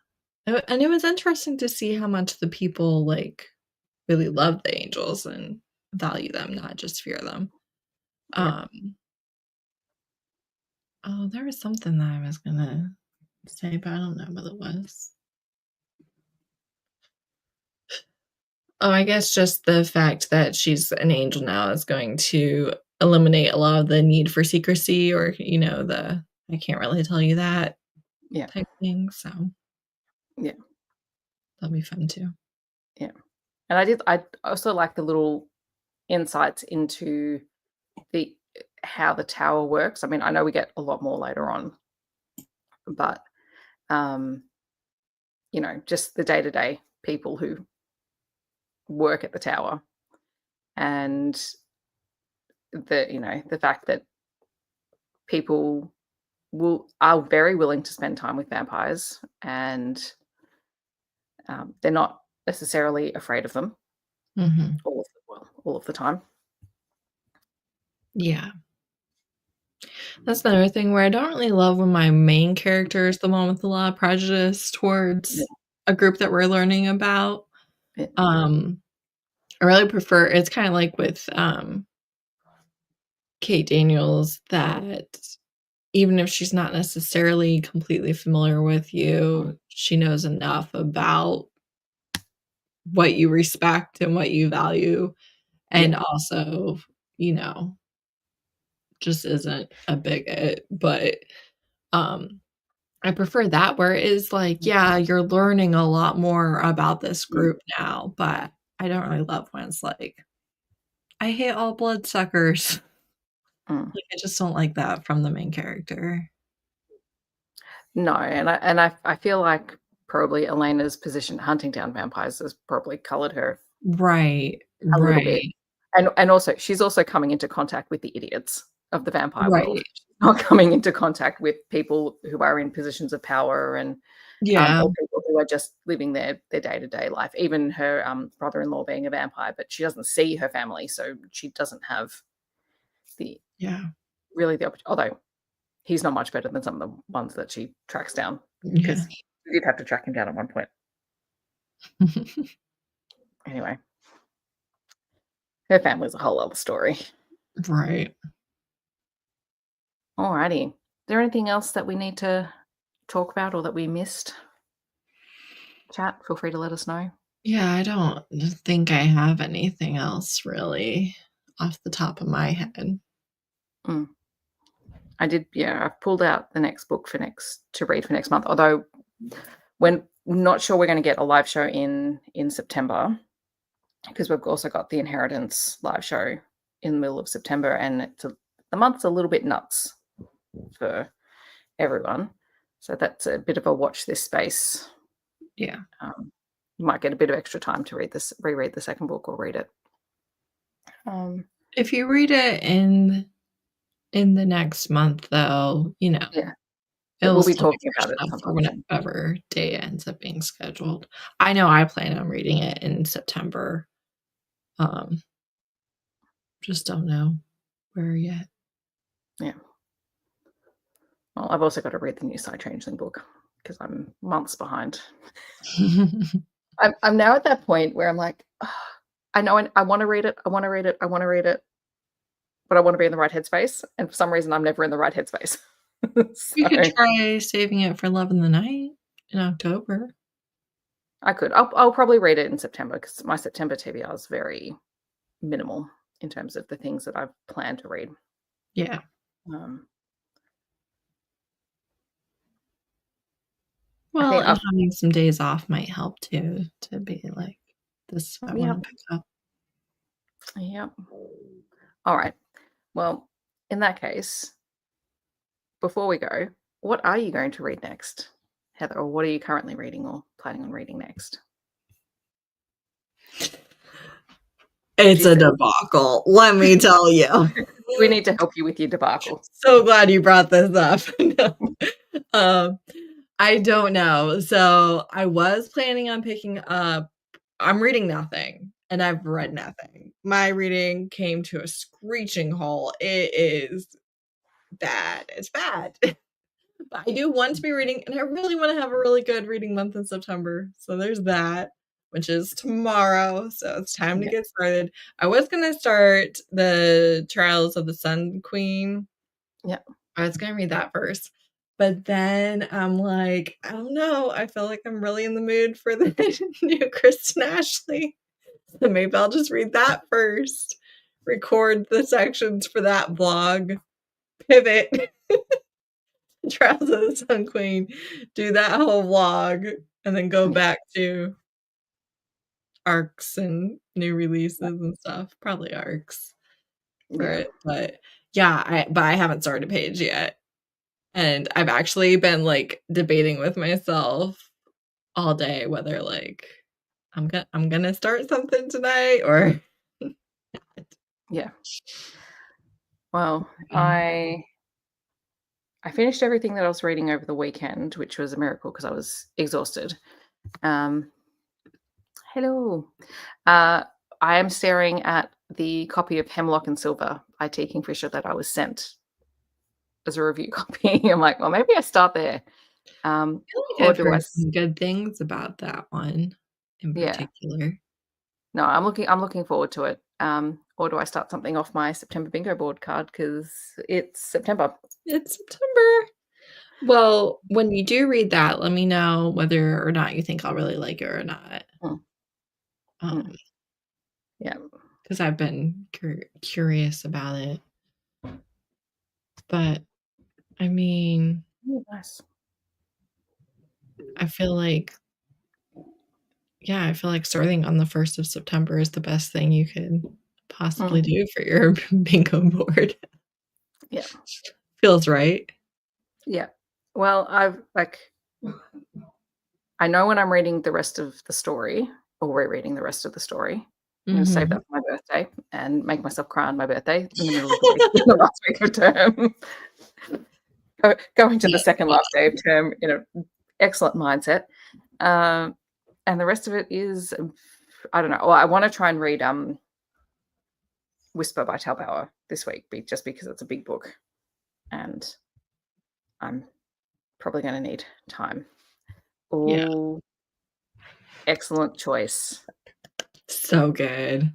And it was interesting to see how much the people, like, really love the angels and value them, not just fear them. yeah. Um, oh, there was something that I was gonna say, but I don't know what it was. Oh, I guess just the fact that she's an angel now is going to eliminate a lot of the need for secrecy or, the "I can't really tell you that" Yeah, type thing, so yeah, that'll be fun too. yeah. And I also like the little insights into the how the tower works. I mean, I know we get a lot more later on, but, um, just the day-to-day people who work at the tower and the fact that people are very willing to spend time with vampires, and they're not necessarily afraid of them Mhm. all of the time. Yeah. That's another thing where I don't really love when my main character is the one with a lot of prejudice Yeah, towards a group that we're learning about. yeah, Um, I really prefer it's kinda like with, Kate Daniels that even if she's not necessarily completely familiar with you, she knows enough about what you respect and what you value, yeah, and also, you know, just isn't a bigot, but, um, I prefer that where it is like, yeah, you're learning a lot more about this mm, group now, but I don't really love when it's like, "I hate all bloodsuckers." mm. Like, I just don't like that from the main character. No, and I feel like probably Elena's position hunting down vampires has probably colored her Right, a little bit. right, And also, she's also coming into contact with the idiots of the vampire world. right. She's not coming into contact with people who are in positions of power and, Yeah, or people who are just living their day-to-day life. Even her, brother-in-law being a vampire, but she doesn't see her family, so she doesn't have the yeah, really the opport although he's not much better than some of the ones that she tracks down, yeah. because she did have to track him down at one point. Anyway, her family's a whole other story. Right. Alrighty. Is there anything else that we need to talk about or that we missed? Chat, feel free to let us know. Yeah, I don't think I have anything else really off the top of my head. Mm. I did, yeah, I've pulled out the next book for next to read for next month, although we're not sure we're gonna get a live show in September, because we've also got the Inheritance live show in the middle of September, and the month's a little bit nuts for everyone. So that's a bit of a watch this space Yeah. um, you might get a bit of extra time to reread the second book or read it. If you read it in the next month, though, Yeah, it'll we'll be still be talking fresh about it enough for sometime soon. whenever day it ends up being scheduled. I know I plan on reading it in September. Just don't know where yet. Yeah. Well, I've also got to read the new Side Changeling book because I'm months behind. I'm now at that point where I'm like, "Ugh, I know I want to read it. I want to read it. I want to read it, but I want to be in the right headspace. And for some reason, I'm never in the right headspace. You could So try saving it for Love in the Night in October. I could. I'll probably read it in September because my September TBR is very minimal in terms of the things that I've planned to read. Yeah. Um, I Well, think and having some days off might help too, to be like, this is what I yeah, want to pick up. yeah. All right. Well, in that case, before we go, what are you going to read next, Heather? Or what are you currently reading or planning on reading next? It's a Juicy. debacle, let me tell you. We need to help you with your debacle. So glad you brought this up. No. I don't know. So I was planning on picking up I'm reading nothing, and I've read nothing. My reading came to a screeching halt. It is bad. It's bad. But I do want to be reading, and I really want to have a really good reading month in September. So there's that, which is tomorrow. So it's time to Yeah. get started. I was going to start the Trials of the Sun Queen. Yeah. I was going to read that first. But then I'm like, I don't know. I feel like I'm really in the mood for the new Kristen Ashley. So maybe I'll just read that first, record the sections for that vlog, pivot, Trials of the Sun Queen, do that whole vlog, and then go Yeah. back to arcs and new releases and stuff. Probably arcs for Yeah. it. But yeah, I haven't started a page yet. And I've actually been like debating with myself all day whether like I'm gonna start something tonight or Yeah. Well, I finished everything that I was reading over the weekend, which was a miracle because I was exhausted. Hello. I am staring at the copy of Hemlock and Silver by T. Kingfisher that I was sent as a review copy. I'm like, well, maybe I start there. I feel like Or I've do I? heard some good things about that one in Yeah. particular. No, I'm looking forward to it. Or do I start something off my September bingo board card because it's September? It's September. Well, when you do read that, let me know whether or not you think I'll really like it or not. Mm, mm, yeah. Because I've been curious about it. But I mean, Ooh, nice. I feel like, yeah, I feel like starting on the 1st of September is the best thing you could possibly Mm, do for your bingo board. yeah. Feels right. Yeah. Well, I know when I'm reading the rest of the story or rereading the rest of the story. I'm going to save Mhm. that for my birthday and make myself cry on my birthday in the middle of the week, in the last week of term. Going to the second last day of term in an excellent mindset. And the rest of it is, I don't know. Well, I want to try and read Whisper by Talbauer this week, just because it's a big book, and I'm probably going to need time. Yeah. Oh, excellent choice. So good.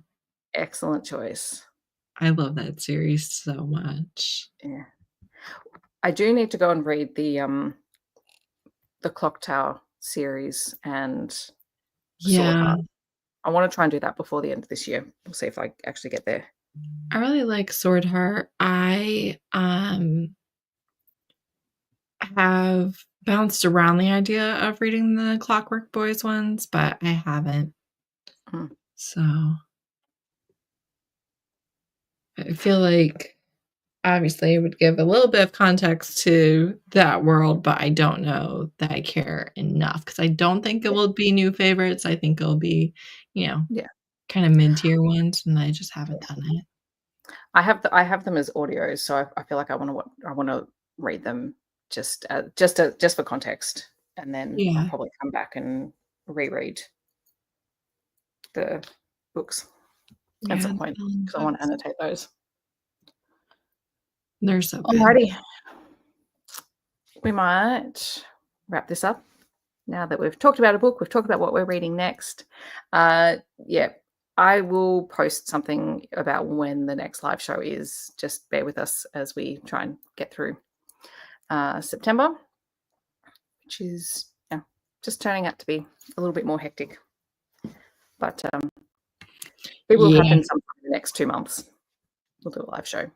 Excellent choice. I love that series so much. Yeah. I do need to go and read the Clock Tower series and Sword Yeah. Heart. I want to try and do that before the end of this year. We'll see if I actually get there. I really like Sword Heart. I have bounced around the idea of reading the Clockwork Boys ones, but I haven't. Mm. So I feel like obviously would give a little bit of context to that world, but I don't know that I care enough because I don't think it will be new favorites. I think it'll be, you know, Yeah. kind of mid-tier ones, and I just haven't done it. I have them as audios, so I feel like I wanna read them just for context, and then I'll Yeah. probably come back and reread the books at Yeah, some the point Ellen because I wanna books. annotate those. They're so good. Alrighty. We might wrap this up now that we've talked about a book, we've talked about what we're reading next. Yeah, I will post something about when the next live show is. Just bear with us as we try and get through September, which is just turning out to be a little bit more hectic. But it will Yeah. happen sometime in the next 2 months. We'll do a live show.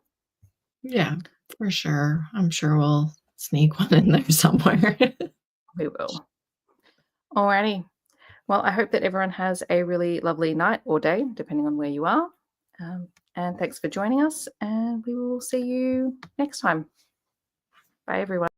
Yeah, for sure. I'm sure we'll sneak one in there somewhere. We will. Alrighty. Well, I hope that everyone has a really lovely night or day, depending on where you are. And thanks for joining us. And we will see you next time. Bye, everyone.